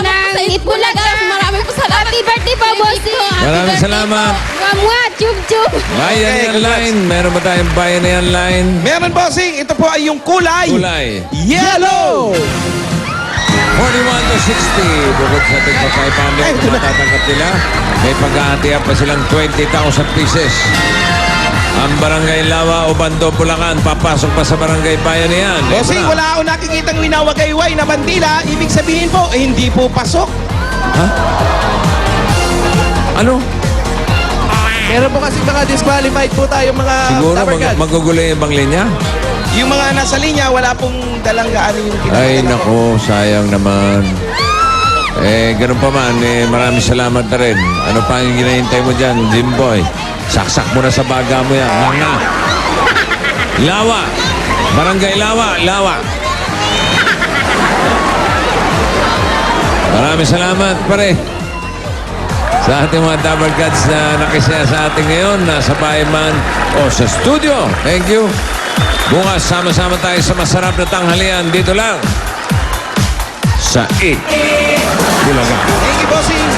ng Itbulaga. Maraming po salamat. Happy birthday po, bossing. Maraming salamat. Mwah, chub-chub. Bayanihan line. Meron ba tayong Bayanihan line? Meron, bossing. Ito po ay yung kulay. Kulay. Yellow! 41 to 60. Bukod sa tigpa 500 kung matatanggap nila, may pag-aatihan pa silang 20,000 pieces. Ang Barangay Lawa o Bando, Bulacan, papasok pa sa Barangay Bayanihan. Bossing, wala ako nakikitang winawagayway na bandila. Ibig sabihin po, hindi po pasok. Ha? Ano? Meron po kasi mga disqualified po tayo mga Siguro Dabarkad. magugulo yung ibang linya? Yung mga nasa linya, wala pong dalang gaano yung Ay, nako, sayang naman. Ganun pa man, maraming salamat na rin. Ano pa ang ginahintay mo dyan, Jimboy? Saksak mo na sa baga mo yan. Nga. Lawa. Barangay Lawa. Lawa. Maraming salamat, pare. Sa ating mga Dabarkads na nakisaya sa ating ngayon, nasa bahay man o sa studio. Thank you. Bukas, sama-sama tayo sa masarap na tanghalian dito lang sa Bulaga. Thank you, bossing.